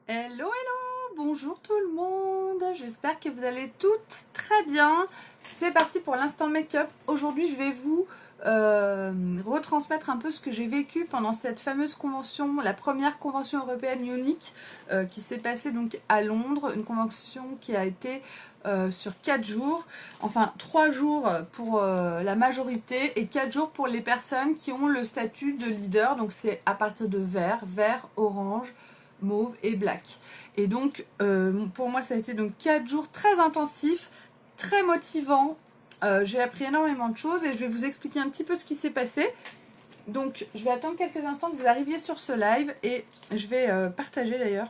Hello, hello, bonjour tout le monde, j'espère que vous allez toutes très bien. C'est parti pour l'instant make-up. Aujourd'hui, je vais vous retransmettre un peu ce que j'ai vécu pendant cette fameuse convention, la première convention européenne unique qui s'est passée donc à Londres, une convention qui a été sur 4 jours, enfin 3 jours pour la majorité et 4 jours pour les personnes qui ont le statut de leader, donc c'est à partir de vert, orange, mauve et black. Et donc pour moi ça a été donc 4 jours très intensifs, très motivants. J'ai appris énormément de choses et je vais vous expliquer un petit peu ce qui s'est passé. Donc je vais attendre quelques instants que vous arriviez sur ce live et je vais partager d'ailleurs.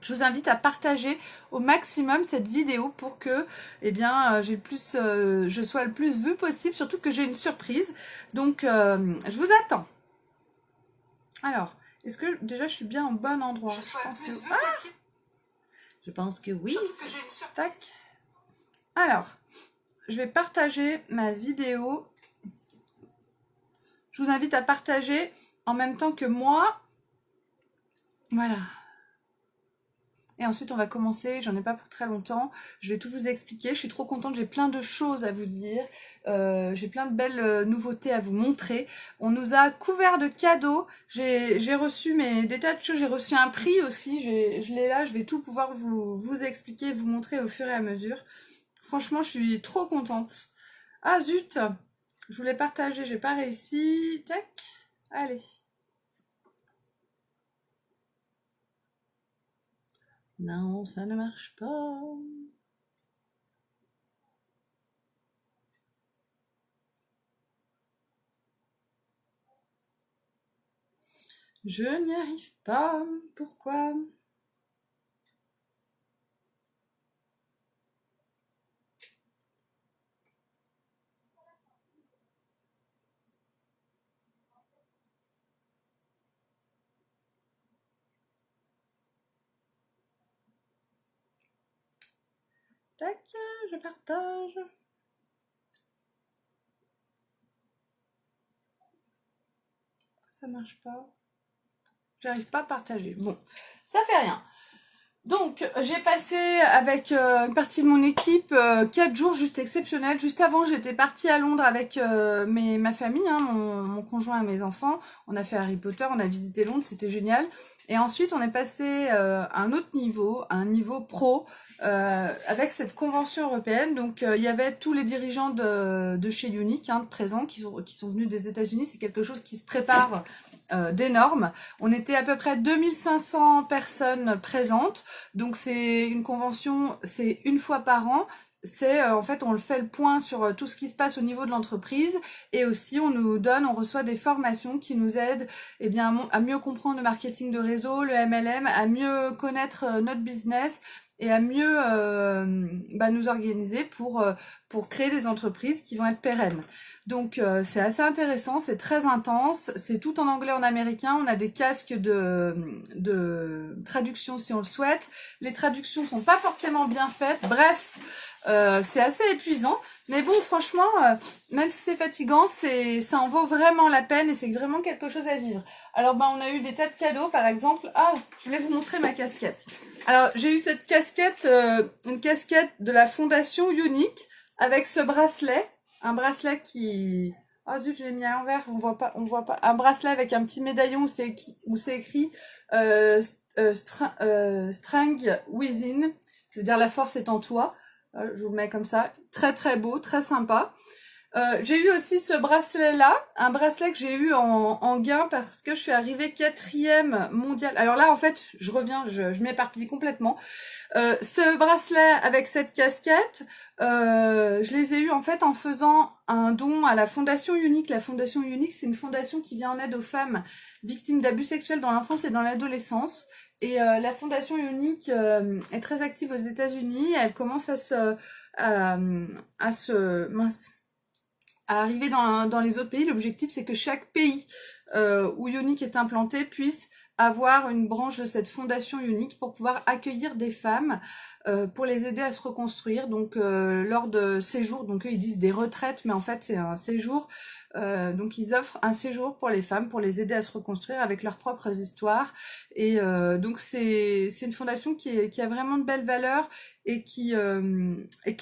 Je vous invite à partager au maximum cette vidéo pour que je sois le plus vue possible, surtout que j'ai une surprise. Donc je vous attends. Alors, est-ce que déjà je suis bien au bon endroit? Je pense que oui. Tac. Alors, je vais partager ma vidéo. Je vous invite à partager en même temps que moi. Voilà. Et ensuite, on va commencer. J'en ai pas pour très longtemps. Je vais tout vous expliquer. Je suis trop contente. J'ai plein de choses à vous dire. J'ai plein de belles nouveautés à vous montrer. On nous a couvert de cadeaux. J'ai reçu des tas de choses. J'ai reçu un prix aussi. Je l'ai là. Je vais tout pouvoir vous expliquer, vous montrer au fur et à mesure. Franchement, je suis trop contente. Ah zut! Je voulais partager. J'ai pas réussi. Tac. Allez. Non, ça ne marche pas. Je n'y arrive pas. Pourquoi? Tac, je partage. Ça marche pas. J'arrive pas à partager. Bon, ça fait rien. Donc, j'ai passé avec une partie de mon équipe 4 jours juste exceptionnels. Juste avant, j'étais partie à Londres avec ma famille, hein, mon conjoint et mes enfants. On a fait Harry Potter, on a visité Londres, c'était génial. Et ensuite, on est passé à un autre niveau, un niveau pro, avec cette convention européenne. Donc, il y avait tous les dirigeants de chez Unique, hein, de présents, qui sont venus des États-Unis. C'est quelque chose qui se prépare d'énorme. On était à peu près 2500 personnes présentes. Donc c'est une convention, c'est une fois par an. C'est en fait on le fait le point sur tout ce qui se passe au niveau de l'entreprise et aussi on reçoit des formations qui nous aident à mieux comprendre le marketing de réseau, le MLM, à mieux connaître notre business et à mieux nous organiser pour créer des entreprises qui vont être pérennes. Donc c'est assez intéressant, c'est très intense, c'est tout en anglais, en américain, on a des casques de traduction si on le souhaite. Les traductions sont pas forcément bien faites, bref, c'est assez épuisant, mais bon franchement, même si c'est fatigant, ça en vaut vraiment la peine et c'est vraiment quelque chose à vivre. Alors on a eu des tas de cadeaux, par exemple, je voulais vous montrer ma casquette. Alors j'ai eu cette casquette, une casquette de la fondation Unique, avec ce bracelet, un bracelet qui... Oh zut, je l'ai mis à l'envers, on voit pas. Un bracelet avec un petit médaillon où c'est écrit Strength Within, c'est-à-dire la force est en toi. Je vous le mets comme ça, très très beau, très sympa. J'ai eu aussi ce bracelet-là, un bracelet que j'ai eu en gain parce que je suis arrivée 4e mondiale. Alors là, en fait, je reviens, je m'éparpille complètement. Ce bracelet avec cette casquette, je les ai eus en fait en faisant un don à la Fondation Unique. La Fondation Unique, c'est une fondation qui vient en aide aux femmes victimes d'abus sexuels dans l'enfance et dans l'adolescence. Et la Fondation Unique est très active aux États-Unis. Elle commence à arriver dans les autres pays. L'objectif, c'est que chaque pays où Unique est implanté puisse avoir une branche de cette fondation Unique pour pouvoir accueillir des femmes pour les aider à se reconstruire. Donc lors de séjours, donc eux ils disent des retraites, mais en fait c'est un séjour Donc ils offrent un séjour pour les femmes pour les aider à se reconstruire avec leurs propres histoires. Et donc c'est une fondation qui a vraiment de belles valeurs et qui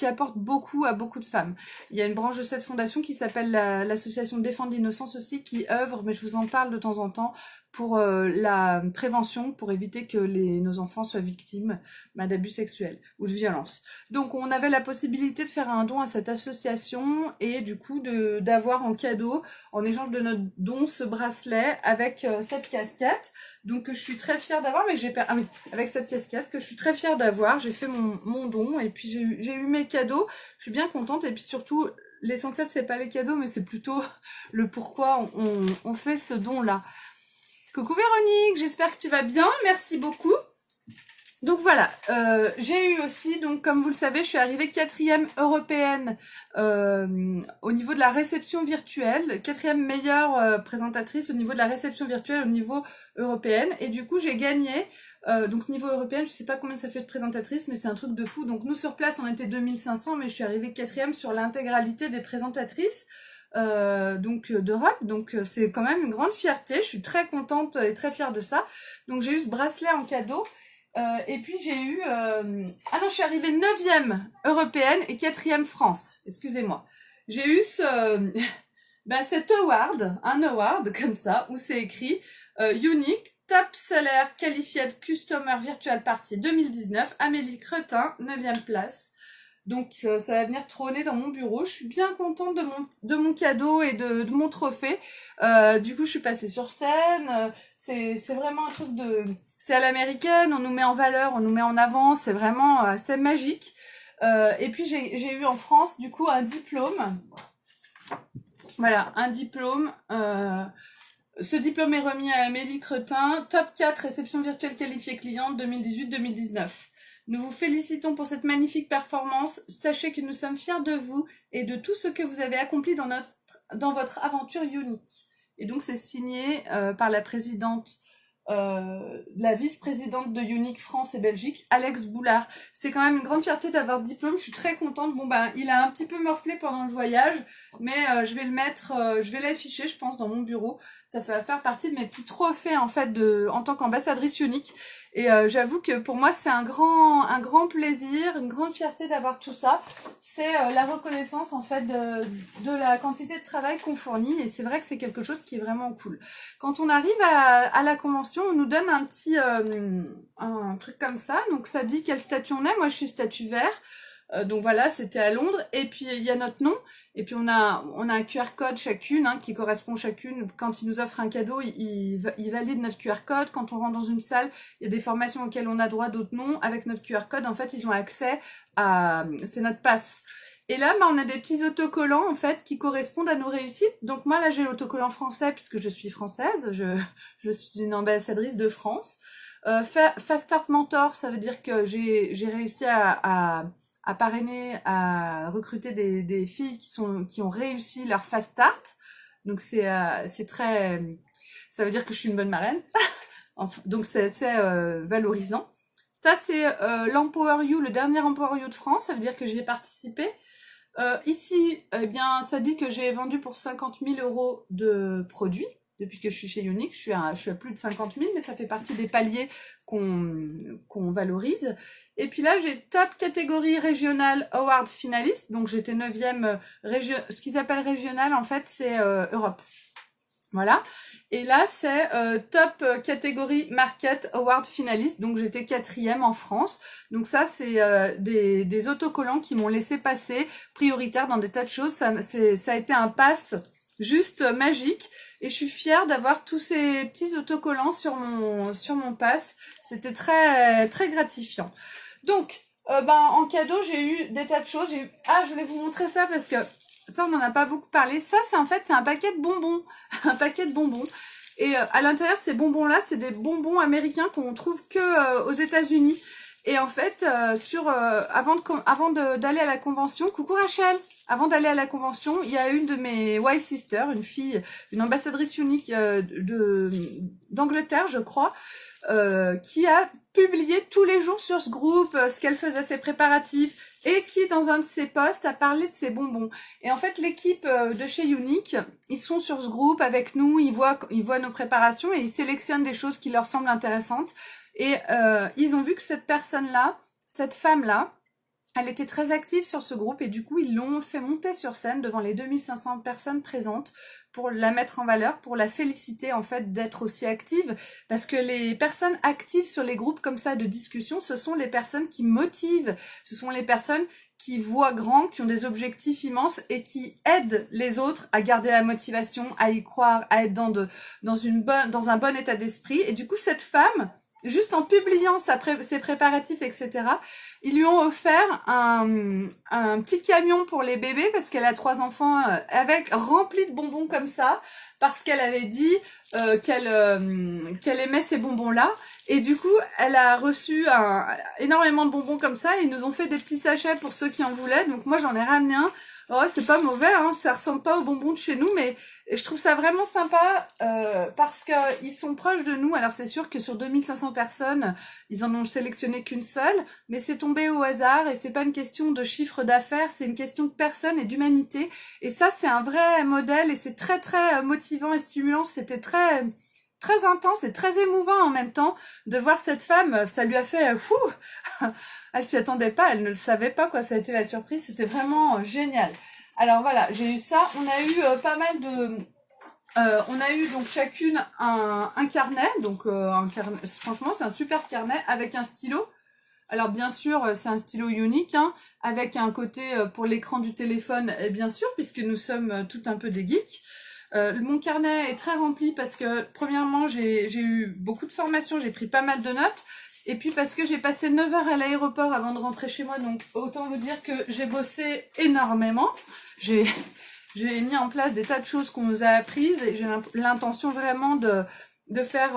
apporte beaucoup à beaucoup de femmes. Il y a une branche de cette fondation qui s'appelle l'association Défendre l'innocence aussi, qui œuvre, mais je vous en parle de temps en temps, pour la prévention, pour éviter que nos enfants soient victimes d'abus sexuels ou de violences. Donc on avait la possibilité de faire un don à cette association et du coup d'avoir en cadeau, en échange de notre don, ce bracelet avec cette casquette. Donc je suis très fière d'avoir, mais avec cette casquette que je suis très fière d'avoir. J'ai fait mon don et puis j'ai eu mes cadeaux. Je suis bien contente et puis surtout l'essentiel c'est pas les cadeaux, mais c'est plutôt le pourquoi on fait ce don là. Coucou Véronique, j'espère que tu vas bien, merci beaucoup. Donc voilà, j'ai eu aussi, donc comme vous le savez, je suis arrivée 4e européenne au niveau de la réception virtuelle, 4e meilleure présentatrice au niveau de la réception virtuelle au niveau européenne. Et du coup, j'ai gagné, donc niveau européen, je sais pas combien ça fait de présentatrice, mais c'est un truc de fou. Donc nous sur place, on était 2500, mais je suis arrivée 4e sur l'intégralité des présentatrices. Donc d'Europe, donc c'est quand même une grande fierté, je suis très contente et très fière de ça. Donc j'ai eu ce bracelet en cadeau, et puis j'ai eu, ah non, je suis arrivée 9e européenne et 4e France, excusez-moi. J'ai eu cet award, un award comme ça, où c'est écrit Unique Top Seller Qualified Customer Virtual Party 2019, Amélie Cretin, 9e place. Donc ça va venir trôner dans mon bureau. Je suis bien contente de mon cadeau et de mon trophée. Du coup, je suis passée sur scène. C'est vraiment un truc c'est à l'américaine. On nous met en valeur, on nous met en avant. C'est vraiment assez magique. Et puis j'ai eu en France du coup un diplôme. Voilà, un diplôme. Ce diplôme est remis à Amélie Cretin, top 4 réception virtuelle qualifiée cliente 2018-2019. Nous vous félicitons pour cette magnifique performance. Sachez que nous sommes fiers de vous et de tout ce que vous avez accompli dans votre aventure unique. Et donc c'est signé par la présidente, la vice-présidente de Unique France et Belgique, Alex Boulard. C'est quand même une grande fierté d'avoir ce diplôme. Je suis très contente. Bon il a un petit peu morflé pendant le voyage, mais je vais le mettre, je vais l'afficher, je pense, dans mon bureau. Ça va faire partie de mes petits trophées en fait en tant qu'ambassadrice Unique. Et j'avoue que pour moi c'est un grand plaisir, une grande fierté d'avoir tout ça. C'est la reconnaissance en fait de la quantité de travail qu'on fournit, et c'est vrai que c'est quelque chose qui est vraiment cool. Quand on arrive à la convention, on nous donne un petit un truc comme ça, donc ça dit quel statut on est. Moi je suis statut vert. Donc voilà, c'était à Londres, et puis il y a notre nom, et puis on a un QR code chacune, qui correspond chacune. Quand ils nous offrent un cadeau, ils valident notre QR code. Quand on rentre dans une salle, il y a des formations auxquelles on a droit, d'autres non. Avec notre QR code, en fait, ils ont accès c'est notre passe. Et là, on a des petits autocollants, en fait, qui correspondent à nos réussites. Donc moi, là, j'ai l'autocollant français, puisque je suis française, je suis une ambassadrice de France. Fast Start Mentor, ça veut dire que j'ai réussi à parrainer, à recruter des filles qui ont réussi leur fast start. Donc c'est très, ça veut dire que je suis une bonne marraine. Donc c'est valorisant. Ça c'est l'Empower You, le dernier Empower You de France. Ça veut dire que j'y ai participé. Ici, eh bien, ça dit que j'ai vendu pour 50 000 € de produits. Depuis que je suis chez Unique, je suis à plus de 50 000, mais ça fait partie des paliers qu'on valorise. Et puis là, j'ai top catégorie régionale award finaliste. Donc j'étais 9e ce qu'ils appellent régional, en fait, c'est Europe. Voilà. Et là, c'est top catégorie market award finaliste. Donc j'étais 4e en France. Donc ça, c'est des autocollants qui m'ont laissé passer prioritaire dans des tas de choses. Ça a été un pass juste magique. Et je suis fière d'avoir tous ces petits autocollants sur mon pass. C'était très, très gratifiant. Donc, en cadeau, j'ai eu des tas de choses. je voulais vous montrer ça parce que ça, on n'en a pas beaucoup parlé. Ça, c'est un paquet de bonbons. Un paquet de bonbons. Et à l'intérieur, ces bonbons-là, c'est des bonbons américains qu'on trouve que aux États-Unis. Et en fait, avant d'aller à la convention, coucou Rachel, avant d'aller à la convention, il y a une de mes Y Sisters, une ambassadrice unique d'Angleterre, je crois, qui a publié tous les jours sur ce groupe ce qu'elle faisait, ses préparatifs, et qui, dans un de ses posts, a parlé de ses bonbons. Et en fait, l'équipe de chez Unique, ils sont sur ce groupe avec nous, ils voient nos préparations et ils sélectionnent des choses qui leur semblent intéressantes. Et ils ont vu que cette personne-là, cette femme-là, elle était très active sur ce groupe et du coup, ils l'ont fait monter sur scène devant les 2500 personnes présentes pour la mettre en valeur, pour la féliciter en fait d'être aussi active. Parce que les personnes actives sur les groupes comme ça de discussion, ce sont les personnes qui motivent, ce sont les personnes qui voient grand, qui ont des objectifs immenses et qui aident les autres à garder la motivation, à y croire, à être dans un bon état d'esprit. Et du coup, cette femme, juste en publiant ses préparatifs, etc., ils lui ont offert un petit camion pour les bébés parce qu'elle a 3 enfants avec remplis de bonbons comme ça parce qu'elle avait dit qu'elle aimait ces bonbons-là. Et du coup, elle a reçu énormément de bonbons comme ça. Ils nous ont fait des petits sachets pour ceux qui en voulaient. Donc moi, j'en ai ramené un. Oh, c'est pas mauvais, hein, ça ressemble pas aux bonbons de chez nous, mais je trouve ça vraiment sympa parce que ils sont proches de nous. Alors c'est sûr que sur 2500 personnes, ils en ont sélectionné qu'une seule, mais c'est tombé au hasard et c'est pas une question de chiffre d'affaires, c'est une question de personnes et d'humanité. Et ça, c'est un vrai modèle et c'est très très motivant et stimulant. C'était très très intense et très émouvant en même temps de voir cette femme. Ça lui a fait fou. Elle s'y attendait pas, elle ne le savait pas quoi. Ça a été la surprise. C'était vraiment génial. Alors voilà, j'ai eu ça. On a eu pas mal de on a eu donc chacune un carnet, donc un carnet, franchement c'est un super carnet avec un stylo. Alors bien sûr c'est un stylo unique, hein, avec un côté pour l'écran du téléphone, bien sûr, puisque nous sommes tout un peu des geeks. Mon carnet est très rempli parce que premièrement j'ai eu beaucoup de formations, j'ai pris pas mal de notes. Et puis parce que j'ai passé 9 heures à l'aéroport avant de rentrer chez moi, donc autant vous dire que j'ai bossé énormément. J'ai mis en place des tas de choses qu'on nous a apprises et j'ai l'intention vraiment de faire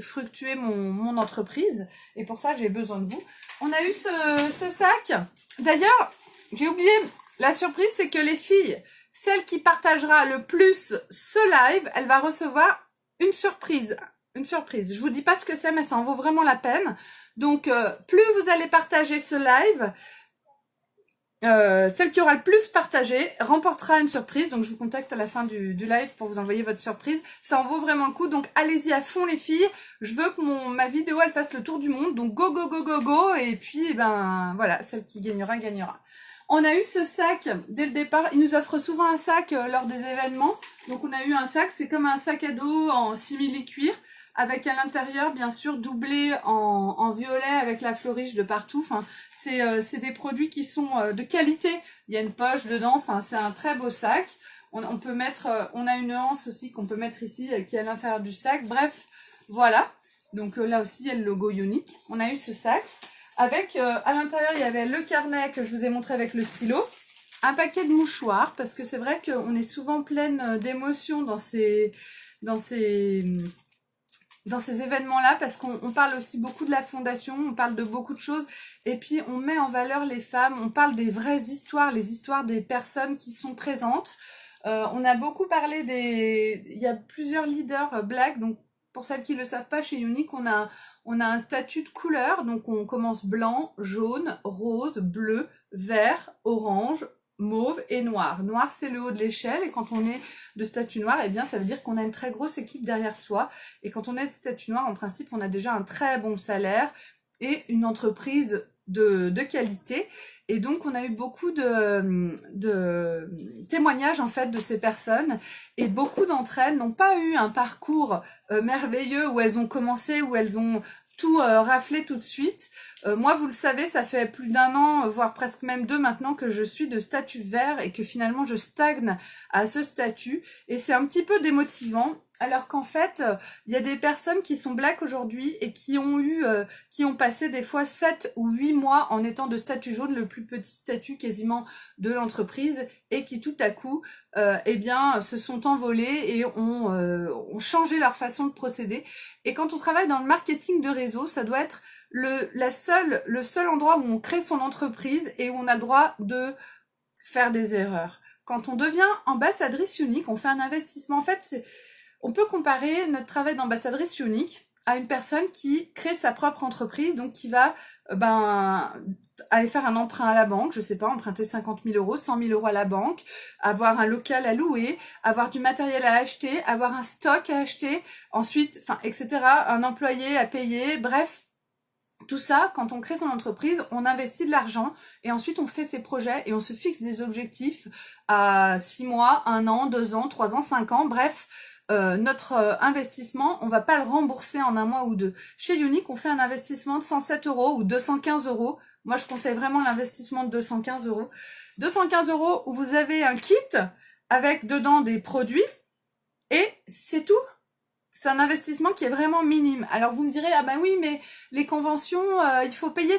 fructuer mon entreprise. Et pour ça, j'ai besoin de vous. On a eu ce sac. D'ailleurs, j'ai oublié, la surprise, c'est que les filles, celle qui partagera le plus ce live, elle va recevoir une surprise. Une surprise. Je vous dis pas ce que c'est, mais ça en vaut vraiment la peine. Donc, plus vous allez partager ce live, celle qui aura le plus partagé remportera une surprise. Donc je vous contacte à la fin du live pour vous envoyer votre surprise. Ça en vaut vraiment le coup. Donc allez-y à fond les filles. Je veux que ma vidéo elle fasse le tour du monde. Donc go go go go go. Et puis ben voilà, celle qui gagnera gagnera. On a eu ce sac dès le départ. Ils nous offrent souvent un sac lors des événements. Donc on a eu un sac. C'est comme un sac à dos en simili-cuir, avec à l'intérieur bien sûr doublé en violet avec la fleurige de partout. Enfin, c'est des produits qui sont de qualité. Il y a une poche dedans. Enfin, c'est un très beau sac. On peut mettre, on a une anse aussi qu'on peut mettre ici qui est à l'intérieur du sac. Bref, voilà. Donc là aussi il y a le logo Unique. On a eu ce sac avec à l'intérieur il y avait le carnet que je vous ai montré avec le stylo. Un paquet de mouchoirs parce que c'est vrai qu'on est souvent pleine d'émotions dans ces événements-là, parce qu'on parle aussi beaucoup de la fondation, on parle de beaucoup de choses, et puis on met en valeur les femmes, on parle des vraies histoires, les histoires des personnes qui sont présentes. On a beaucoup parlé il y a plusieurs leaders black, donc pour celles qui ne le savent pas, chez Unique, on a un statut de couleur, donc on commence blanc, jaune, rose, bleu, vert, orange, mauve et noir. Noir, c'est le haut de l'échelle, et quand on est de statut noir, eh bien ça veut dire qu'on a une très grosse équipe derrière soi, et quand on est de statut noir, en principe, on a déjà un très bon salaire et une entreprise de qualité. Et donc on a eu beaucoup de témoignages en fait de ces personnes, et beaucoup d'entre elles n'ont pas eu un parcours merveilleux où elles ont commencé, où elles ont tout raflé tout de suite. Moi, vous le savez, ça fait plus d'1 an, voire presque même 2 maintenant, que je suis de statut vert et que finalement je stagne à ce statut, et c'est un petit peu démotivant. Alors qu'en fait, il y a des personnes qui sont black aujourd'hui et qui ont passé des fois 7 ou 8 mois en étant de statut jaune, le plus petit statut quasiment de l'entreprise, et qui tout à coup, eh bien, se sont envolés et ont changé leur façon de procéder. Et quand on travaille dans le marketing de réseau, ça doit être le seul endroit où on crée son entreprise et où on a le droit de faire des erreurs. Quand on devient ambassadrice Unique, on fait un investissement. En fait, on peut comparer notre travail d'ambassadrice Unique à une personne qui crée sa propre entreprise, donc qui va aller faire un emprunt à la banque, je sais pas, emprunter 50 000 euros, 100 000 euros à la banque, avoir un local à louer, avoir du matériel à acheter, avoir un stock à acheter, ensuite, enfin, etc., un employé à payer, bref. Tout ça, quand on crée son entreprise, on investit de l'argent et ensuite on fait ses projets et on se fixe des objectifs à 6 mois, 1 an, 2 ans, 3 ans, 5 ans, bref. Notre investissement, on va pas le rembourser en 1 mois ou 2. Chez Unique, on fait un investissement de 107 euros ou 215 euros. Moi, je conseille vraiment l'investissement de 215 euros. 215 euros où vous avez un kit avec dedans des produits et c'est tout. C'est un investissement qui est vraiment minime. Alors vous me direz, ah ben oui, mais les conventions, il faut payer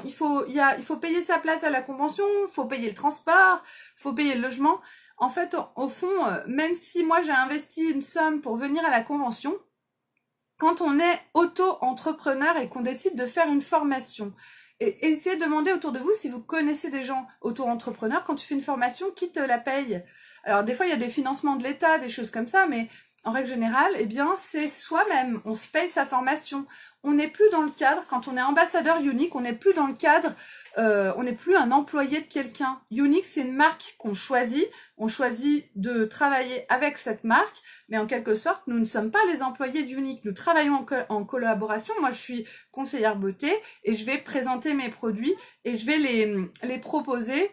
il faut payer sa place à la convention, il faut payer le transport, il faut payer le logement. En fait, au fond, même si moi j'ai investi une somme pour venir à la convention, quand on est auto-entrepreneur et qu'on décide de faire une formation, et essayez de demander autour de vous si vous connaissez des gens auto-entrepreneurs, quand tu fais une formation, qui te la paye? Alors des fois, il y a des financements de l'État, des choses comme ça, mais en règle générale, eh bien, c'est soi-même. On se paye sa formation. On n'est plus dans le cadre, quand on est ambassadeur Unique, on n'est plus dans le cadre, on n'est plus un employé de quelqu'un. Unique, c'est une marque qu'on choisit. On choisit de travailler avec cette marque, mais en quelque sorte, nous ne sommes pas les employés d'Unique. Nous travaillons en collaboration. Moi, je suis conseillère beauté et je vais présenter mes produits et je vais les proposer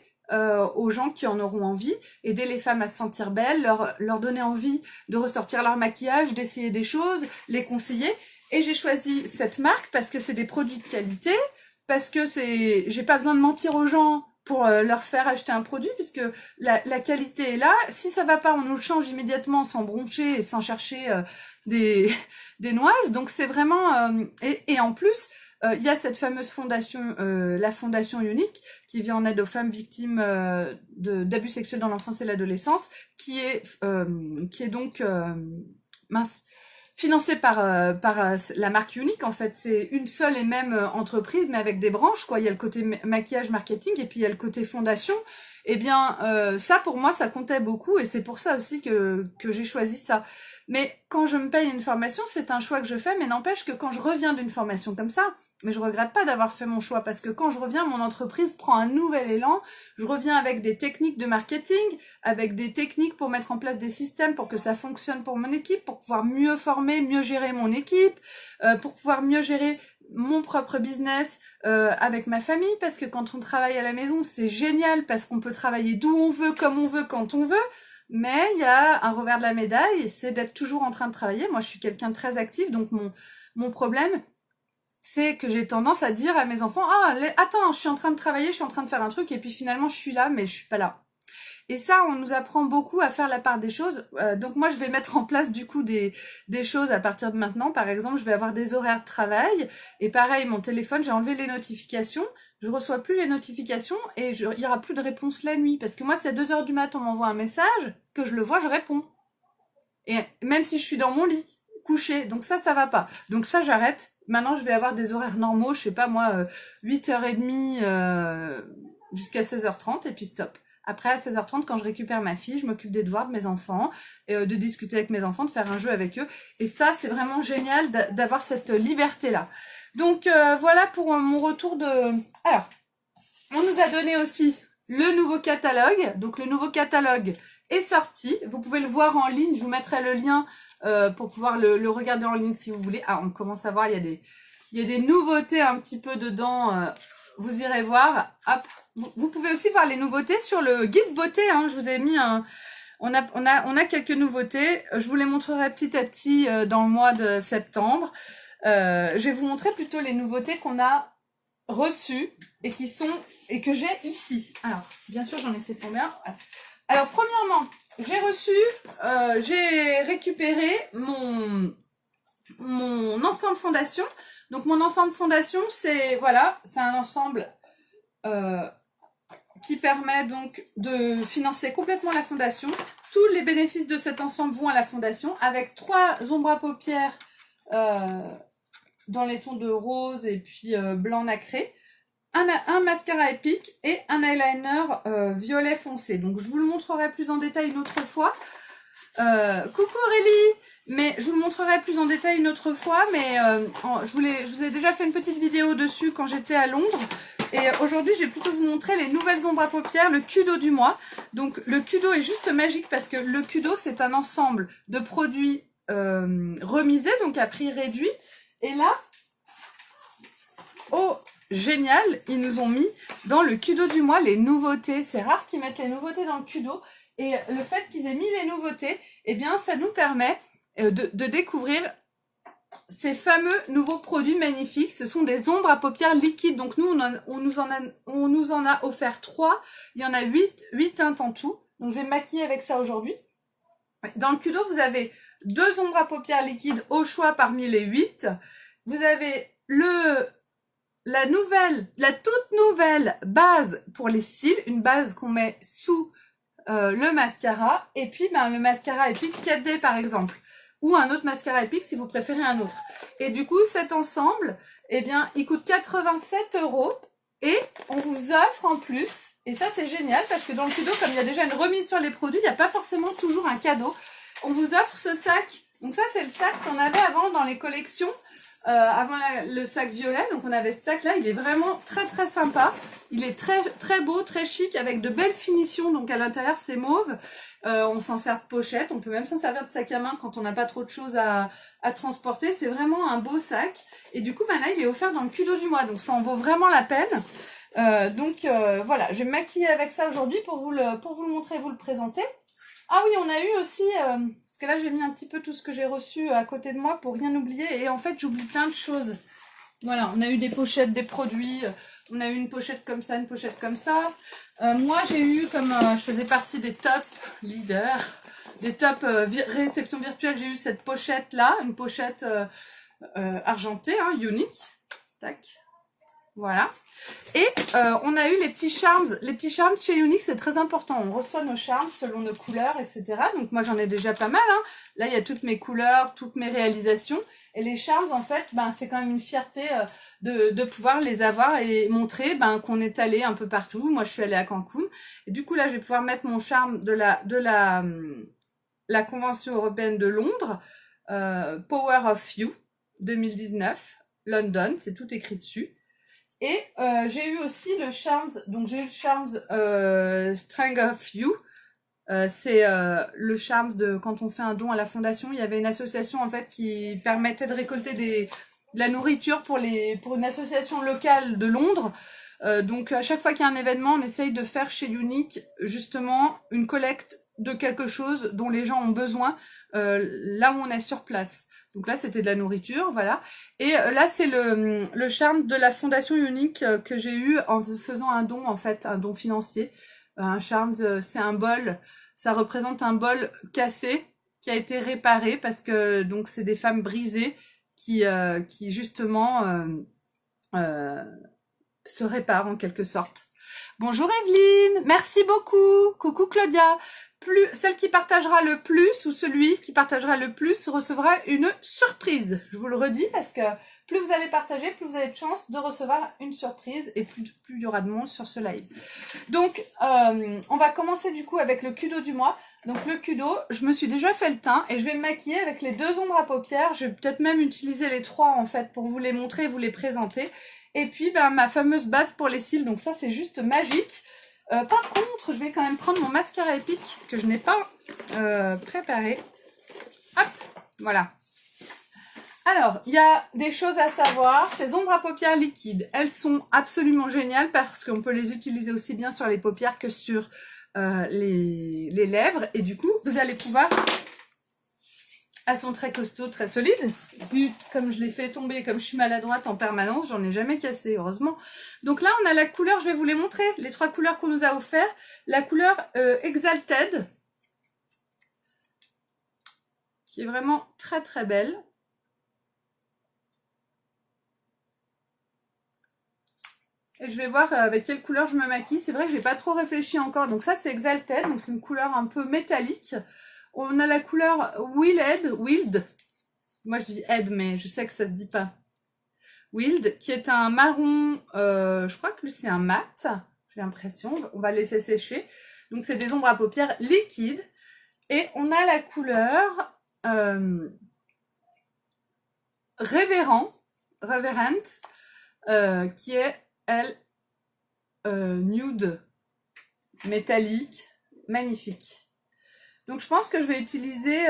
aux gens qui en auront envie, aider les femmes à se sentir belles, leur donner envie de ressortir leur maquillage, d'essayer des choses, les conseiller. Et j'ai choisi cette marque parce que c'est des produits de qualité, parce que j'ai pas besoin de mentir aux gens pour leur faire acheter un produit, puisque la qualité est là. Si ça va pas, on nous le change immédiatement sans broncher et sans chercher des noises. Donc c'est vraiment... et en plus... il y a cette fameuse fondation, la fondation Unique, qui vient en aide aux femmes victimes d'abus sexuels dans l'enfance et l'adolescence, qui est donc financée par la marque Unique. En fait, c'est une seule et même entreprise, mais avec des branches, quoi. Il y a le côté maquillage, marketing, et puis il y a le côté fondation. Eh bien, ça pour moi, ça comptait beaucoup, et c'est pour ça aussi que j'ai choisi ça. Mais quand je me paye une formation, c'est un choix que je fais, mais n'empêche que quand je reviens d'une formation comme ça, mais je regrette pas d'avoir fait mon choix, parce que quand je reviens, mon entreprise prend un nouvel élan. Je reviens avec des techniques de marketing, avec des techniques pour mettre en place des systèmes pour que ça fonctionne pour mon équipe, pour pouvoir mieux former, mieux gérer mon équipe, pour pouvoir mieux gérer mon propre business avec ma famille, parce que quand on travaille à la maison, c'est génial, parce qu'on peut travailler d'où on veut, comme on veut, quand on veut. Mais il y a un revers de la médaille, c'est d'être toujours en train de travailler. Moi, je suis quelqu'un de très actif, donc mon problème, c'est que j'ai tendance à dire à mes enfants, ah, attends, je suis en train de travailler, je suis en train de faire un truc, et puis finalement, je suis là, mais je suis pas là. Et ça, on nous apprend beaucoup à faire la part des choses. Donc moi, je vais mettre en place du coup des choses à partir de maintenant. Par exemple, je vais avoir des horaires de travail. Et pareil, mon téléphone, j'ai enlevé les notifications. Je reçois plus les notifications et il y aura plus de réponse la nuit. Parce que moi, si à 2 h du matin, on m'envoie un message, que je le vois, je réponds. Et même si je suis dans mon lit, couchée. Donc ça va pas. Donc ça, j'arrête. Maintenant, je vais avoir des horaires normaux. Je sais pas moi, 8h30 jusqu'à 16h30 et puis stop. Après, à 16h30, quand je récupère ma fille, je m'occupe des devoirs de mes enfants, de discuter avec mes enfants, de faire un jeu avec eux. Et ça, c'est vraiment génial d'avoir cette liberté-là. Donc, voilà pour mon retour de... Alors, on nous a donné aussi le nouveau catalogue. Donc, le nouveau catalogue est sorti. Vous pouvez le voir en ligne. Je vous mettrai le lien pour pouvoir le regarder en ligne si vous voulez. Ah, on commence à voir, il y a des nouveautés un petit peu dedans. Vous irez voir. Hop. Vous pouvez aussi voir les nouveautés sur le guide beauté. Hein. Je vous ai mis on a quelques nouveautés. Je vous les montrerai petit à petit dans le mois de septembre. Je vais vous montrer plutôt les nouveautés qu'on a reçues et que j'ai ici. Alors, bien sûr, j'en ai fait combien? Alors, premièrement, j'ai récupéré mon ensemble fondation. Donc, mon ensemble fondation, c'est un ensemble qui permet donc de financer complètement la fondation. Tous les bénéfices de cet ensemble vont à la fondation, avec 3 ombres à paupières dans les tons de rose et puis blanc nacré, un mascara épique et un eyeliner violet foncé. Donc je vous le montrerai plus en détail une autre fois. Coucou Aurélie, Mais je vous le montrerai plus en détail une autre fois, mais je vous ai déjà fait une petite vidéo dessus quand j'étais à Londres. Et aujourd'hui, je vais plutôt vous montrer les nouvelles ombres à paupières, le Kudo du mois. Donc le Kudo est juste magique parce que le Kudo, c'est un ensemble de produits remisés, donc à prix réduit. Et là, oh génial, ils nous ont mis dans le Kudo du mois les nouveautés. C'est rare qu'ils mettent les nouveautés dans le Kudo. Et le fait qu'ils aient mis les nouveautés, eh bien ça nous permet de découvrir ces fameux nouveaux produits magnifiques. Ce sont des ombres à paupières liquides. Donc nous, on nous en a offert 3. Il y en a 8 teintes en tout. Donc je vais me maquiller avec ça aujourd'hui. Dans le Kudo, vous avez 2 ombres à paupières liquides au choix parmi les 8. Vous avez la toute nouvelle base pour les cils. Une base qu'on met sous le mascara. Et puis le mascara Epic 4D par exemple. Ou un autre mascara Epic si vous préférez un autre. Et du coup, cet ensemble, eh bien, il coûte 87 € et on vous offre en plus, et ça c'est génial parce que dans le Kudo, comme il y a déjà une remise sur les produits, il n'y a pas forcément toujours un cadeau. On vous offre ce sac. Donc ça, c'est le sac qu'on avait avant dans les collections, avant le sac violet. Donc on avait ce sac-là, il est vraiment très très sympa. Il est très très beau, très chic, avec de belles finitions. Donc à l'intérieur, c'est mauve. On s'en sert de pochette, on peut même s'en servir de sac à main quand on n'a pas trop de choses à transporter. C'est vraiment un beau sac. Et du coup, là, il est offert dans le Kudo du mois, donc ça en vaut vraiment la peine. Voilà, je vais me maquiller avec ça aujourd'hui pour vous le montrer et vous le présenter. Ah oui, on a eu aussi, parce que là, j'ai mis un petit peu tout ce que j'ai reçu à côté de moi pour rien oublier. Et en fait, j'oublie plein de choses. Voilà, on a eu des pochettes, des produits. On a eu une pochette comme ça, une pochette comme ça. Moi, j'ai eu, comme je faisais partie des top leaders, des top réception virtuelle, j'ai eu cette pochette-là, une pochette argentée, hein, unique. Tac. Voilà. Et on a eu les petits charms. Les petits charms chez Unique, c'est très important. On reçoit nos charms selon nos couleurs, etc. Donc moi, j'en ai déjà pas mal. Hein. Là, il y a toutes mes couleurs, toutes mes réalisations. Et les charms, en fait, c'est quand même une fierté de pouvoir les avoir et montrer qu'on est allé un peu partout. Moi, je suis allée à Cancun. Et du coup, là, je vais pouvoir mettre mon charme de la Convention européenne de Londres, Power of You 2019, London, c'est tout écrit dessus. Et j'ai eu aussi le Charms, donc j'ai eu le Charms Strength of You. C'est le Charms de quand on fait un don à la fondation. Il y avait une association en fait qui permettait de récolter de la nourriture pour une association locale de Londres. Donc à chaque fois qu'il y a un événement, on essaye de faire chez Unique justement une collecte de quelque chose dont les gens ont besoin là où on est sur place. Donc là, c'était de la nourriture, voilà. Et là, c'est le charme de la Fondation Unique que j'ai eu en faisant un don, en fait, un don financier. Un charme, c'est un bol, ça représente un bol cassé qui a été réparé parce que donc c'est des femmes brisées qui justement se réparent en quelque sorte. Bonjour Evelyne, merci beaucoup. Coucou Claudia. Celle qui partagera le plus ou celui qui partagera le plus recevra une surprise. Je vous le redis parce que plus vous allez partager, plus vous avez de chances de recevoir une surprise et plus il y aura de monde sur ce live. Donc, on va commencer du coup avec le Kudo du mois. Donc le Kudo, je me suis déjà fait le teint et je vais me maquiller avec les 2 ombres à paupières. Je vais peut-être même utiliser les 3 en fait pour vous les montrer, vous les présenter. Et puis ma fameuse base pour les cils, donc ça c'est juste magique. Par contre, je vais quand même prendre mon mascara Epic que je n'ai pas préparé. Hop, voilà. Alors, il y a des choses à savoir. Ces ombres à paupières liquides, elles sont absolument géniales parce qu'on peut les utiliser aussi bien sur les paupières que sur les lèvres. Et du coup, vous allez pouvoir... Elles sont très costauds, très solides. Vu comme je les fais tomber, comme je suis maladroite en permanence, j'en ai jamais cassé, heureusement. Donc là, on a la couleur, je vais vous les montrer, les 3 couleurs qu'on nous a offert. La couleur Exalted, qui est vraiment très très belle. Et je vais voir avec quelle couleur je me maquille. C'est vrai que je n'ai pas trop réfléchi encore. Donc ça, c'est Exalted, donc c'est une couleur un peu métallique. On a la couleur Wild. Moi, je dis Ed, mais je sais que ça se dit pas. Wild, qui est un marron, je crois que lui, c'est un mat. J'ai l'impression. On va laisser sécher. Donc, c'est des ombres à paupières liquides. Et on a la couleur euh, Révérend, qui est, elle, nude, métallique, magnifique. Donc je pense que je vais utiliser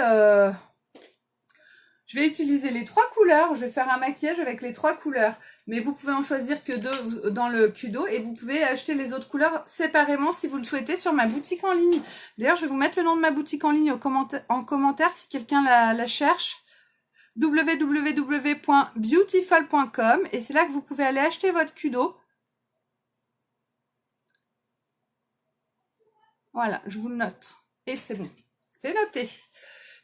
les 3 couleurs. Je vais faire un maquillage avec les 3 couleurs. Mais vous pouvez en choisir que 2 dans le Kudo. Et vous pouvez acheter les autres couleurs séparément si vous le souhaitez sur ma boutique en ligne. D'ailleurs, je vais vous mettre le nom de ma boutique en ligne en commentaire si quelqu'un la cherche. www.beautiful.com. Et c'est là que vous pouvez aller acheter votre Kudo. Voilà, je vous le note. Et c'est bon. C'est noté.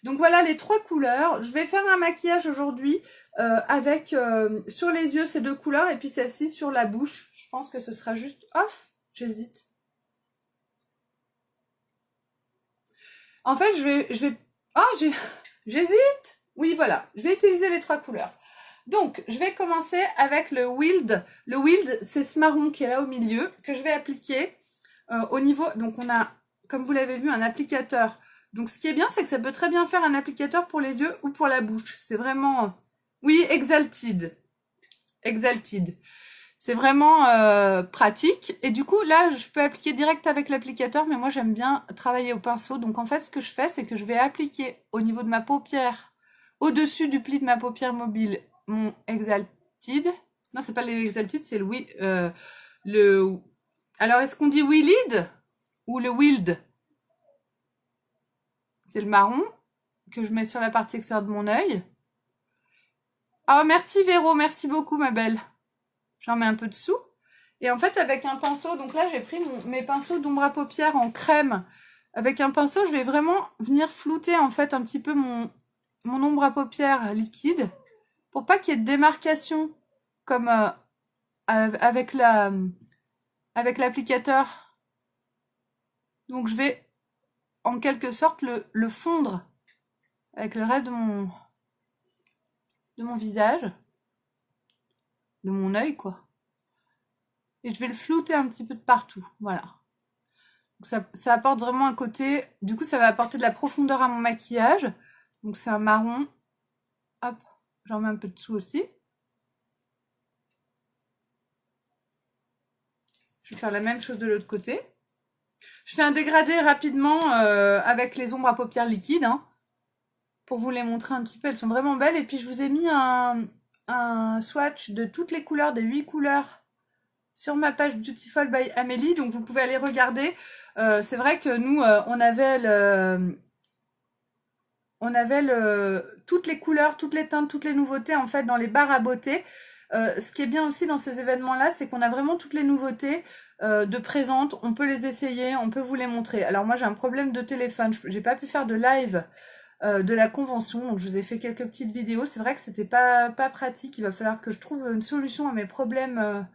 Donc voilà les 3 couleurs. Je vais faire un maquillage aujourd'hui avec sur les yeux ces 2 couleurs et puis celle-ci sur la bouche. Je pense que ce sera juste off. J'hésite. En fait, j'hésite. Oui, voilà. Je vais utiliser les 3 couleurs. Donc, je vais commencer avec le Wild. Le Wild, c'est ce marron qui est là au milieu que je vais appliquer au niveau. Donc, on a, comme vous l'avez vu, un applicateur. Donc, ce qui est bien, c'est que ça peut très bien faire un applicateur pour les yeux ou pour la bouche. C'est vraiment... Oui, Exalted. Exalted. C'est vraiment pratique. Et du coup, là, je peux appliquer direct avec l'applicateur, mais moi, j'aime bien travailler au pinceau. Donc, en fait, ce que je fais, c'est que je vais appliquer au niveau de ma paupière, au-dessus du pli de ma paupière mobile, mon Exalted. Non, c'est pas l'Exalted, c'est le... Alors, est-ce qu'on dit Willed ou le Wild? C'est le marron que je mets sur la partie extérieure de mon œil. Oh, merci Véro, merci beaucoup ma belle. J'en mets un peu dessous. Et en fait, avec un pinceau, donc là, j'ai pris mes pinceaux d'ombre à paupières en crème. Avec un pinceau, je vais vraiment venir flouter en fait un petit peu mon ombre à paupières liquide pour pas qu'il y ait de démarcation comme avec l'applicateur. Donc, je vais en quelque sorte le fondre avec le reste de mon visage, de mon œil, quoi. Et je vais le flouter un petit peu de partout, voilà. Donc ça apporte vraiment un côté, du coup ça va apporter de la profondeur à mon maquillage. Donc c'est un marron, hop, j'en mets un peu dessous aussi. Je vais faire la même chose de l'autre côté. Je fais un dégradé rapidement avec les ombres à paupières liquides, hein, pour vous les montrer un petit peu, elles sont vraiment belles. Et puis je vous ai mis un swatch de toutes les couleurs, des 8 couleurs, sur ma page Beautiful by Amélie, donc vous pouvez aller regarder. C'est vrai que nous, on avait toutes les couleurs, toutes les teintes, toutes les nouveautés en fait dans les bars à beauté. Ce qui est bien aussi dans ces événements-là, c'est qu'on a vraiment toutes les nouveautés de présentes. On peut les essayer, on peut vous les montrer. Alors moi, j'ai un problème de téléphone. J'ai pas pu faire de live de la convention, donc je vous ai fait quelques petites vidéos. C'est vrai que c'était pas pratique. Il va falloir que je trouve une solution à mes problèmes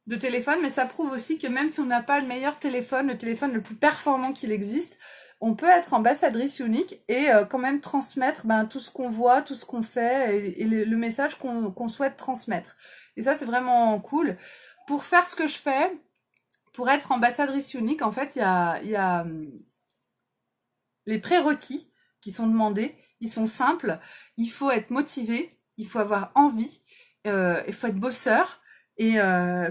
de téléphone, mais ça prouve aussi que même si on n'a pas le meilleur téléphone, le téléphone le plus performant qu'il existe, on peut être ambassadrice unique et quand même transmettre tout ce qu'on voit, tout ce qu'on fait et le message qu'on souhaite transmettre. Et ça, c'est vraiment cool. Pour faire ce que je fais, pour être ambassadrice unique, en fait, il y a les prérequis qui sont demandés. Ils sont simples. Il faut être motivé, il faut avoir envie, il faut être bosseur. Et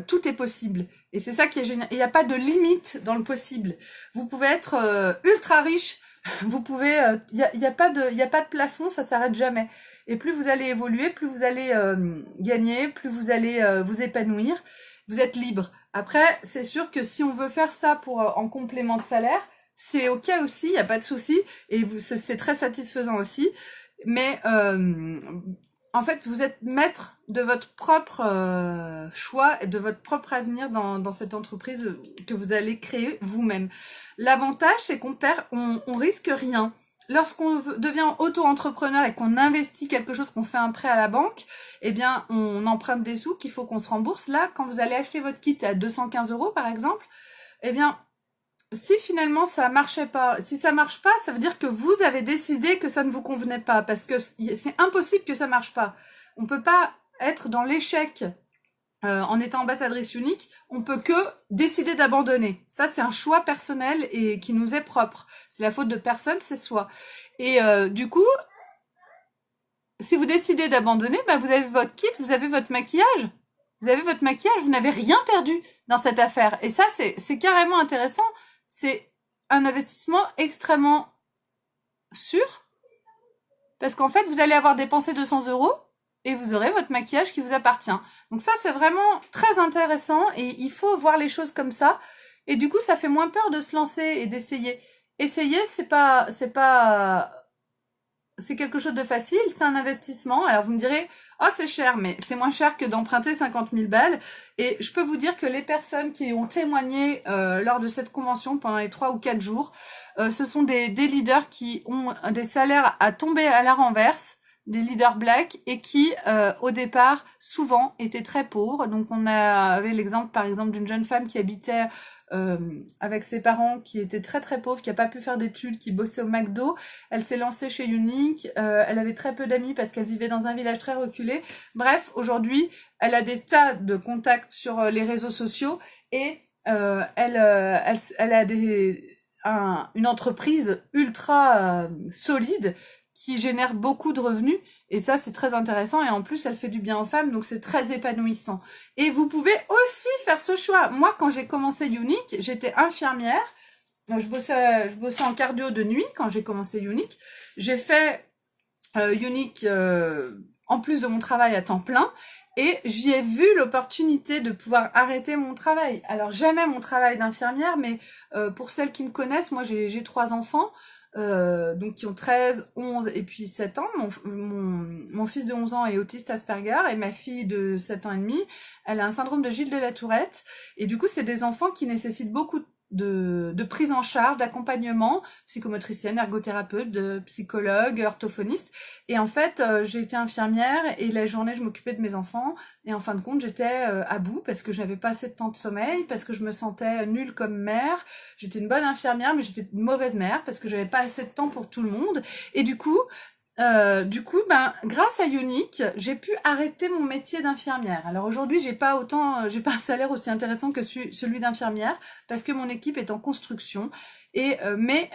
tout est possible. Et c'est ça qui est génial. Il n'y a pas de limite dans le possible. Vous pouvez être ultra riche. Vous pouvez. Il y a pas de plafond. Ça s'arrête jamais. Et plus vous allez évoluer, plus vous allez gagner, plus vous allez vous épanouir. Vous êtes libre. Après, c'est sûr que si on veut faire ça pour en complément de salaire, c'est ok aussi. Il n'y a pas de souci. Et c'est très satisfaisant aussi. Mais en fait, vous êtes maître de votre propre choix et de votre propre avenir dans cette entreprise que vous allez créer vous-même. L'avantage, c'est qu'on risque rien. Lorsqu'on devient auto-entrepreneur et qu'on investit quelque chose, qu'on fait un prêt à la banque, eh bien, on emprunte des sous qu'il faut qu'on se rembourse. Là, quand vous allez acheter votre kit à 215 € par exemple, eh bien, si finalement ça marchait pas, si ça marche pas, ça veut dire que vous avez décidé que ça ne vous convenait pas, parce que c'est impossible que ça marche pas. On peut pas être dans l'échec en étant ambassadrice unique. On peut que décider d'abandonner. Ça, c'est un choix personnel et qui nous est propre. C'est la faute de personne, c'est soi. Et du coup, si vous décidez d'abandonner, bah vous avez votre kit, vous avez votre maquillage. Vous avez votre maquillage, vous n'avez rien perdu dans cette affaire. Et ça, c'est carrément intéressant. C'est un investissement extrêmement sûr. Parce qu'en fait, vous allez avoir dépensé 200 € et vous aurez votre maquillage qui vous appartient. Donc ça, c'est vraiment très intéressant et il faut voir les choses comme ça. Et du coup, ça fait moins peur de se lancer et d'essayer. Essayer, c'est quelque chose de facile, c'est un investissement. Alors vous me direz, oh c'est cher, mais c'est moins cher que d'emprunter 50 000 balles. Et je peux vous dire que les personnes qui ont témoigné lors de cette convention pendant les 3 ou 4 jours, ce sont des leaders qui ont des salaires à tomber à la renverse, des leaders black, et qui au départ souvent étaient très pauvres. Donc on avait l'exemple par exemple d'une jeune femme qui habitait avec ses parents, qui étaient très très pauvres, qui n'a pas pu faire d'études, qui bossait au McDo. Elle s'est lancée chez Unique, elle avait très peu d'amis parce qu'elle vivait dans un village très reculé. Bref, aujourd'hui, elle a des tas de contacts sur les réseaux sociaux et elle a une entreprise ultra solide qui génère beaucoup de revenus. Et ça, c'est très intéressant. Et en plus, elle fait du bien aux femmes, donc c'est très épanouissant. Et vous pouvez aussi faire ce choix. Moi, quand j'ai commencé Unique, j'étais infirmière. Je bossais en cardio de nuit quand j'ai commencé Unique. J'ai fait Unique en plus de mon travail à temps plein. Et j'y ai vu l'opportunité de pouvoir arrêter mon travail. Alors j'aimais mon travail d'infirmière, mais pour celles qui me connaissent, moi j'ai 3 enfants, donc qui ont 13, 11 et puis 7 ans. Mon fils de 11 ans est autiste Asperger et ma fille de 7 ans et demi, elle a un syndrome de Gilles de la Tourette. Et du coup, c'est des enfants qui nécessitent beaucoup de prise en charge, d'accompagnement, psychomotricienne, ergothérapeute, de psychologue, orthophoniste. Et en fait, j'ai été infirmière et la journée, je m'occupais de mes enfants. Et en fin de compte, j'étais à bout parce que je n'avais pas assez de temps de sommeil, parce que je me sentais nulle comme mère. J'étais une bonne infirmière, mais j'étais une mauvaise mère parce que j'avais pas assez de temps pour tout le monde. Et du coup, ben, grâce à Unique, j'ai pu arrêter mon métier d'infirmière. Alors aujourd'hui, j'ai pas un salaire aussi intéressant que celui d'infirmière parce que mon équipe est en construction. Mais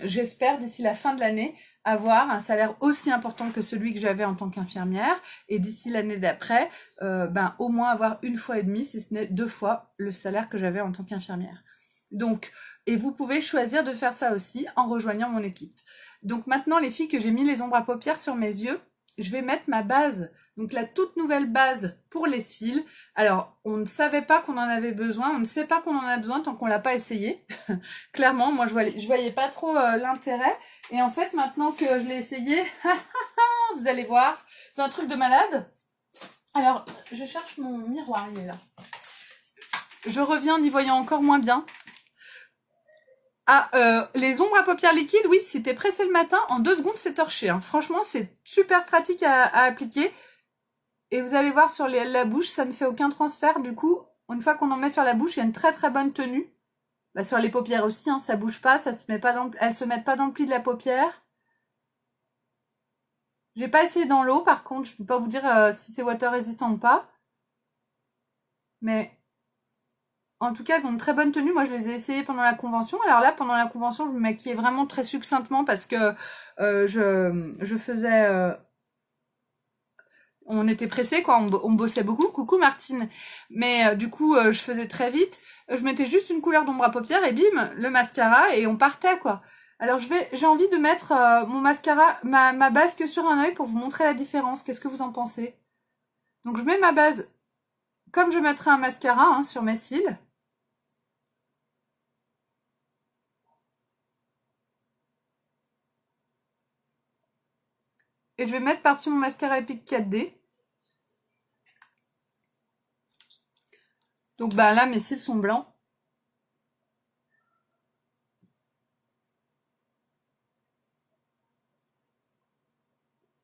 j'espère d'ici la fin de l'année avoir un salaire aussi important que celui que j'avais en tant qu'infirmière. Et d'ici l'année d'après, ben au moins avoir 1,5 fois, si ce n'est 2 fois le salaire que j'avais en tant qu'infirmière. Donc, et vous pouvez choisir de faire ça aussi en rejoignant mon équipe. Donc maintenant, les filles, que j'ai mis les ombres à paupières sur mes yeux, je vais mettre ma base. Donc la toute nouvelle base pour les cils. Alors, on ne savait pas qu'on en avait besoin, on ne sait pas qu'on en a besoin tant qu'on l'a pas essayé. Clairement, moi je voyais pas trop l'intérêt. Et en fait, maintenant que je l'ai essayé, vous allez voir, c'est un truc de malade. Alors, je cherche mon miroir, il est là. Je reviens en y voyant encore moins bien. Ah, les ombres à paupières liquides, oui, si t'es pressé le matin, en 2 secondes, c'est torché. Hein. Franchement, c'est super pratique à appliquer. Et vous allez voir sur la bouche, ça ne fait aucun transfert. Du coup, une fois qu'on en met sur la bouche, il y a une très très bonne tenue. Bah, sur les paupières aussi, hein, ça bouge pas, ça se met pas elles se mettent pas dans le pli de la paupière. J'ai pas essayé dans l'eau, par contre, je peux pas vous dire si c'est water résistant ou pas. Mais en tout cas, elles ont une très bonne tenue. Moi, je les ai essayées pendant la convention. Alors là, pendant la convention, je me maquillais vraiment très succinctement parce que je faisais... on était pressés, quoi. On bossait beaucoup. Coucou, Martine. Mais du coup, je faisais très vite. Je mettais juste une couleur d'ombre à paupières et bim, le mascara et on partait, quoi. Alors, j'ai envie de mettre mon mascara, ma base que sur un œil pour vous montrer la différence. Qu'est-ce que vous en pensez? Donc, je mets ma base comme je mettrais un mascara hein, sur mes cils. Et je vais mettre par-dessus mon mascara Epic 4D. Donc bah là, mes cils sont blancs.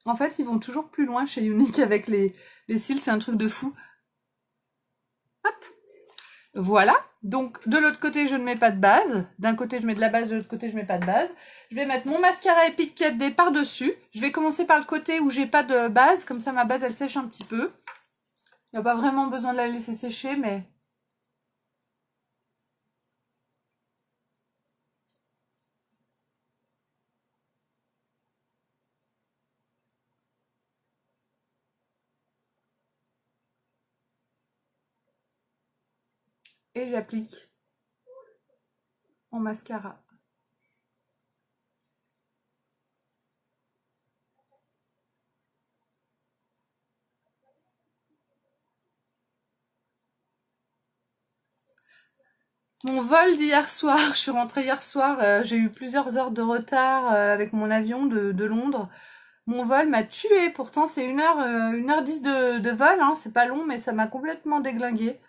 En fait, ils vont toujours plus loin chez Unique avec les cils, c'est un truc de fou. Hop, voilà. Donc de l'autre côté, je ne mets pas de base. D'un côté, je mets de la base, de l'autre côté, je mets pas de base. Je vais mettre mon mascara Epic 4D par-dessus. Je vais commencer par le côté où j'ai pas de base, comme ça ma base, elle sèche un petit peu. Il n'y a pas vraiment besoin de la laisser sécher, mais... et j'applique mon mascara. Mon vol d'hier soir, je suis rentrée hier soir, j'ai eu plusieurs heures de retard avec mon avion de Londres. Mon vol m'a tuée, pourtant c'est 1h10 de vol, hein, c'est pas long, mais ça m'a complètement déglinguée.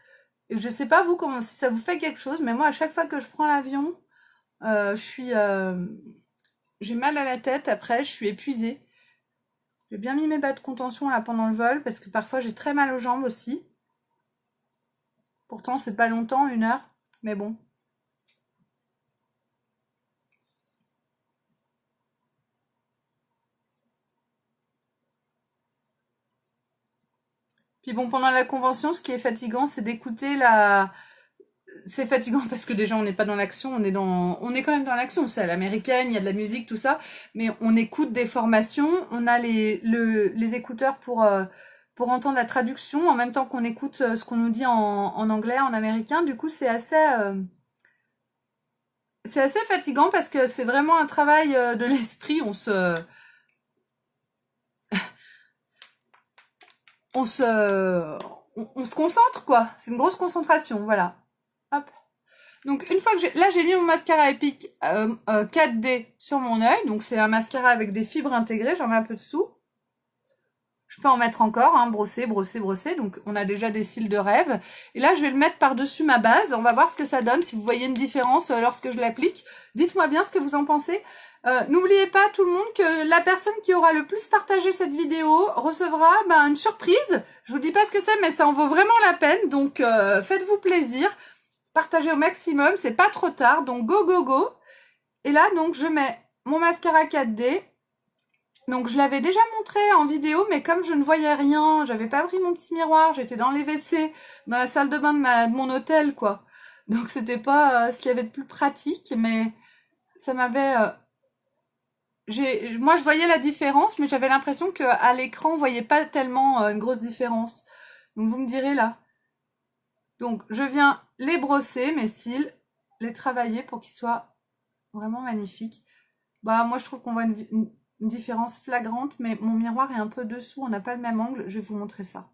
Et je sais pas vous comment si ça vous fait quelque chose, mais moi à chaque fois que je prends l'avion, j'ai mal à la tête, après je suis épuisée. J'ai bien mis mes bas de contention là pendant le vol, parce que parfois j'ai très mal aux jambes aussi. Pourtant c'est pas longtemps, 1 heure, mais bon. Puis bon, pendant la convention, ce qui est fatigant, c'est d'écouter la... C'est fatigant parce que déjà on n'est pas dans l'action, on est quand même dans l'action, c'est à l'américaine, il y a de la musique, tout ça, mais on écoute des formations, on a les écouteurs pour entendre la traduction en même temps qu'on écoute ce qu'on nous dit en anglais, en américain. Du coup, c'est assez fatigant parce que c'est vraiment un travail de l'esprit. On se, on se concentre quoi. C'est une grosse concentration, voilà. Hop. Donc une fois que j'ai mis mon mascara Epic 4D sur mon œil. Donc c'est un mascara avec des fibres intégrées. J'en mets un peu dessous. Je peux en mettre encore, hein, brosser, brosser, brosser. Donc on a déjà des cils de rêve. Et là je vais le mettre par-dessus ma base. On va voir ce que ça donne. Si vous voyez une différence lorsque je l'applique, dites-moi bien ce que vous en pensez. N'oubliez pas tout le monde que la personne qui aura le plus partagé cette vidéo recevra une surprise. Je vous dis pas ce que c'est, mais ça en vaut vraiment la peine. Donc faites-vous plaisir. Partagez au maximum, c'est pas trop tard. Donc go go go. Et là donc je mets mon mascara 4D. Donc je l'avais déjà montré en vidéo, mais comme je ne voyais rien, j'avais pas pris mon petit miroir, j'étais dans les WC, dans la salle de bain de mon hôtel, quoi. Donc c'était pas ce qu'il y avait de plus pratique, mais ça m'avait... moi je voyais la différence, mais j'avais l'impression qu'à l'écran, on voyait pas tellement une grosse différence. Donc vous me direz là. Donc je viens les brosser, mes cils, les travailler pour qu'ils soient vraiment magnifiques. Bah moi je trouve qu'on voit une différence flagrante, mais mon miroir est un peu dessous, on n'a pas le même angle, je vais vous montrer ça.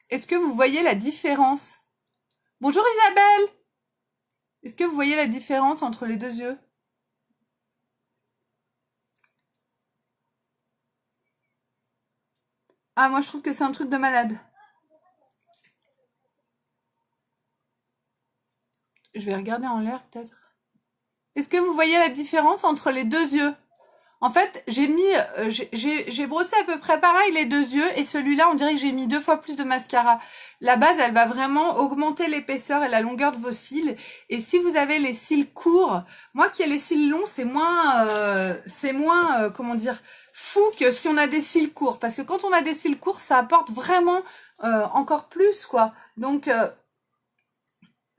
Est-ce que vous voyez la différence? Bonjour Isabelle! Est-ce que vous voyez la différence entre les deux yeux? Ah, moi je trouve que c'est un truc de malade. Je vais regarder en l'air peut-être. Est-ce que vous voyez la différence entre les deux yeux? En fait, j'ai brossé à peu près pareil les deux yeux et celui-là, on dirait que j'ai mis 2 fois plus de mascara. La base, elle va vraiment augmenter l'épaisseur et la longueur de vos cils. Et si vous avez les cils courts, moi qui ai les cils longs, c'est moins, comment dire, fou que si on a des cils courts. Parce que quand on a des cils courts, ça apporte vraiment encore plus, quoi. Donc,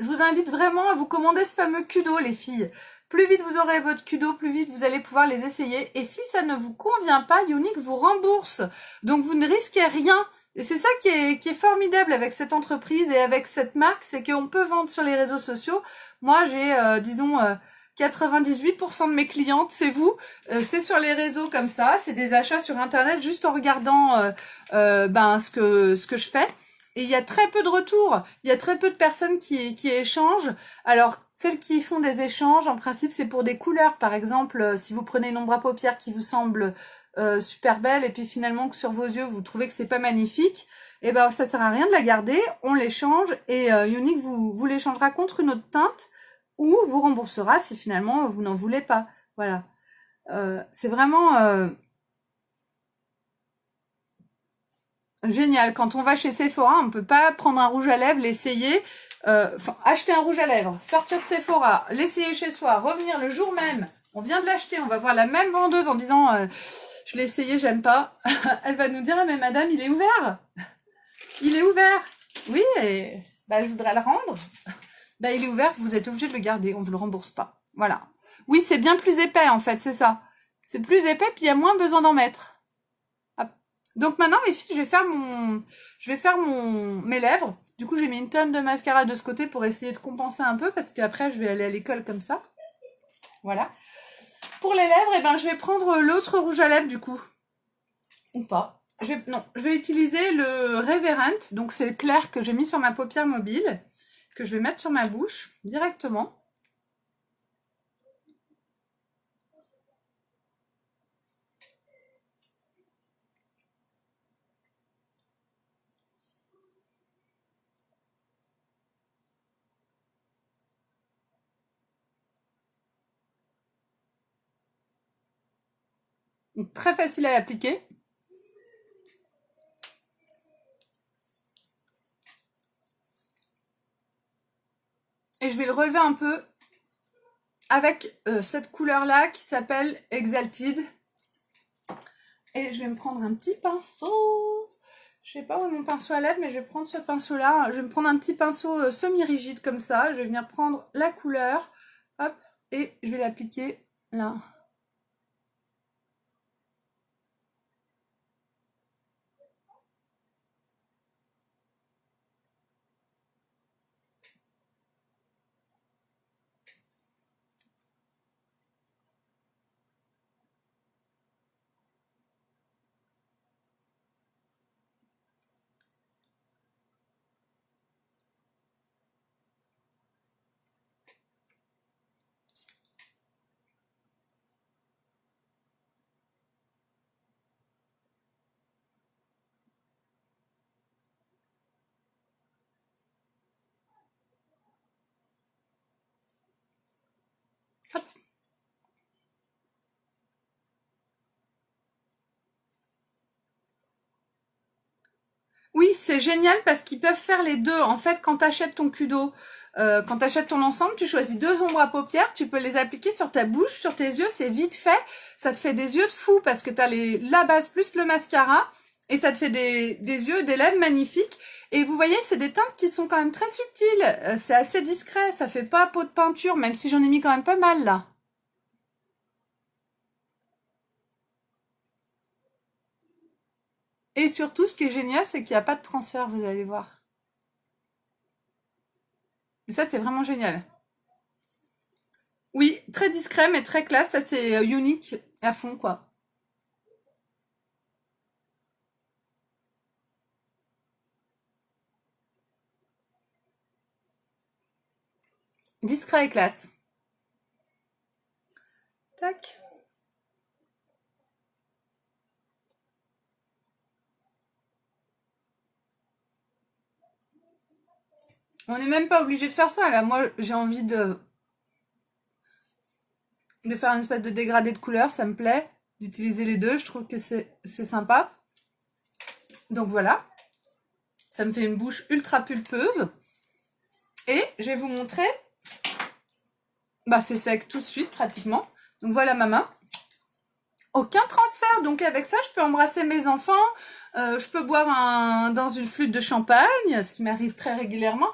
je vous invite vraiment à vous commander ce fameux Kudo, les filles. Plus vite vous aurez votre Kudo, plus vite vous allez pouvoir les essayer. Et si ça ne vous convient pas, Younique vous rembourse. Donc vous ne risquez rien. Et c'est ça qui est formidable avec cette entreprise et avec cette marque, c'est qu'on peut vendre sur les réseaux sociaux. Moi, j'ai, disons, 98% de mes clientes, c'est vous. C'est sur les réseaux comme ça. C'est des achats sur Internet juste en regardant ce que je fais. Et il y a très peu de retours. Il y a très peu de personnes qui échangent. Alors, celles qui font des échanges, en principe, c'est pour des couleurs. Par exemple, si vous prenez une ombre à paupières qui vous semble super belle et puis finalement que sur vos yeux, vous trouvez que c'est pas magnifique, et ben ça sert à rien de la garder. On l'échange et Younique vous l'échangera contre une autre teinte ou vous remboursera si finalement vous n'en voulez pas. Voilà. C'est vraiment... génial. Quand on va chez Sephora, on ne peut pas prendre un rouge à lèvres, l'essayer, acheter un rouge à lèvres, sortir de Sephora, l'essayer chez soi, revenir le jour même. On vient de l'acheter, on va voir la même vendeuse en disant je l'ai essayé, j'aime pas. Elle va nous dire ah, mais madame, il est ouvert. Il est ouvert. Oui, et je voudrais le rendre. Il est ouvert, vous êtes obligé de le garder, on ne vous le rembourse pas. Voilà. Oui, c'est bien plus épais en fait, c'est ça. C'est plus épais, puis il y a moins besoin d'en mettre. Hop. Donc maintenant, les filles, je vais faire mes lèvres. Du coup, j'ai mis une tonne de mascara de ce côté pour essayer de compenser un peu, parce qu'après, je vais aller à l'école comme ça. Voilà. Pour les lèvres, eh ben, je vais prendre l'autre rouge à lèvres, du coup. Ou pas. Je vais utiliser le Reverent. Donc, c'est le clair que j'ai mis sur ma paupière mobile, que je vais mettre sur ma bouche, directement. Donc, très facile à appliquer. Et je vais le relever un peu avec cette couleur-là qui s'appelle Exalted. Et je vais me prendre un petit pinceau. Je sais pas où est mon pinceau à lèvres, mais je vais prendre ce pinceau-là. Je vais me prendre un petit pinceau semi-rigide comme ça. Je vais venir prendre la couleur. Hop. Et je vais l'appliquer là. Hop. Oui, c'est génial parce qu'ils peuvent faire les deux. En fait, quand tu achètes ton Kudo, quand tu achètes ton ensemble, tu choisis deux ombres à paupières, tu peux les appliquer sur ta bouche, sur tes yeux, c'est vite fait. Ça te fait des yeux de fou parce que tu as la base plus le mascara et ça te fait des yeux, des lèvres magnifiques. Et vous voyez, c'est des teintes qui sont quand même très subtiles. C'est assez discret, ça fait pas peau de peinture, même si j'en ai mis quand même pas mal là. Et surtout, ce qui est génial, c'est qu'il n'y a pas de transfert, vous allez voir. Et ça, c'est vraiment génial. Oui, très discret, mais très classe. Ça, c'est unique à fond, quoi. Discret et classe. Tac. On n'est même pas obligé de faire ça, là. Moi, j'ai envie de faire une espèce de dégradé de couleur. Ça me plaît d'utiliser les deux. Je trouve que c'est sympa. Donc voilà. Ça me fait une bouche ultra pulpeuse. Et je vais vous montrer. Bah, c'est sec tout de suite, pratiquement. Donc voilà ma main. Aucun transfert. Donc avec ça, je peux embrasser mes enfants. Je peux boire dans une flûte de champagne, ce qui m'arrive très régulièrement.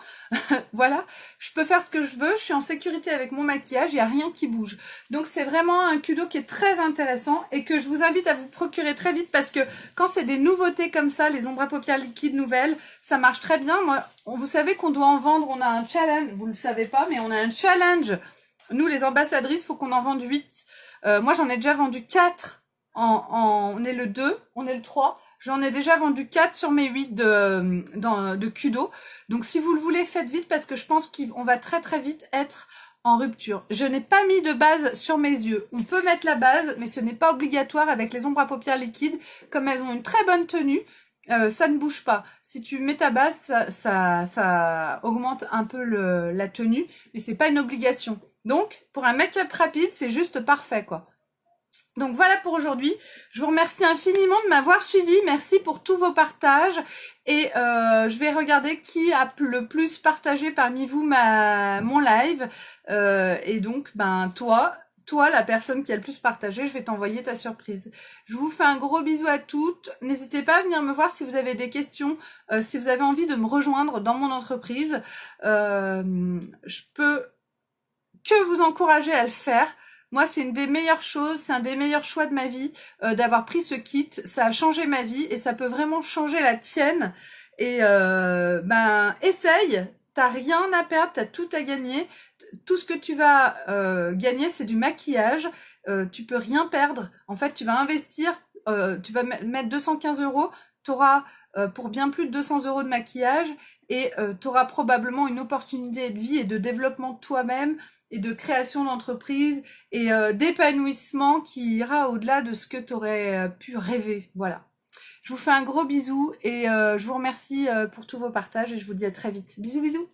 Voilà. Je peux faire ce que je veux. Je suis en sécurité avec mon maquillage. Il n'y a rien qui bouge. Donc c'est vraiment un Kudo qui est très intéressant et que je vous invite à vous procurer très vite parce que quand c'est des nouveautés comme ça, les ombres à paupières liquides nouvelles, ça marche très bien. Moi, vous savez qu'on doit en vendre. On a un challenge. Vous ne le savez pas, mais on a un challenge. Nous, les ambassadrices, il faut qu'on en vende 8. Moi, j'en ai déjà vendu 4. On est le 2, on est le 3. J'en ai déjà vendu 4 sur mes 8 de Kudo. Donc, si vous le voulez, faites vite parce que je pense qu'on va très très vite être en rupture. Je n'ai pas mis de base sur mes yeux. On peut mettre la base, mais ce n'est pas obligatoire avec les ombres à paupières liquides. Comme elles ont une très bonne tenue, ça ne bouge pas. Si tu mets ta base, ça augmente un peu la tenue, mais c'est pas une obligation. Donc, pour un make-up rapide, c'est juste parfait, quoi. Donc voilà pour aujourd'hui. Je vous remercie infiniment de m'avoir suivi. Merci pour tous vos partages. Et je vais regarder qui a le plus partagé parmi vous mon live. Et donc, ben toi, la personne qui a le plus partagé, je vais t'envoyer ta surprise. Je vous fais un gros bisou à toutes. N'hésitez pas à venir me voir si vous avez des questions, si vous avez envie de me rejoindre dans mon entreprise. Je peux que vous encourager à le faire. Moi, c'est une des meilleures choses, c'est un des meilleurs choix de ma vie d'avoir pris ce kit. Ça a changé ma vie et ça peut vraiment changer la tienne. Et ben, essaye. T'as rien à perdre, t'as tout à gagner. Tout ce que tu vas gagner, c'est du maquillage. Tu peux rien perdre. En fait, tu vas investir, tu vas mettre 215 euros. T'auras pour bien plus de 200 euros de maquillage et tu auras probablement une opportunité de vie et de développement de toi-même et de création d'entreprise et d'épanouissement qui ira au-delà de ce que tu aurais pu rêver. Voilà. Je vous fais un gros bisou et je vous remercie pour tous vos partages et je vous dis à très vite. Bisous bisous.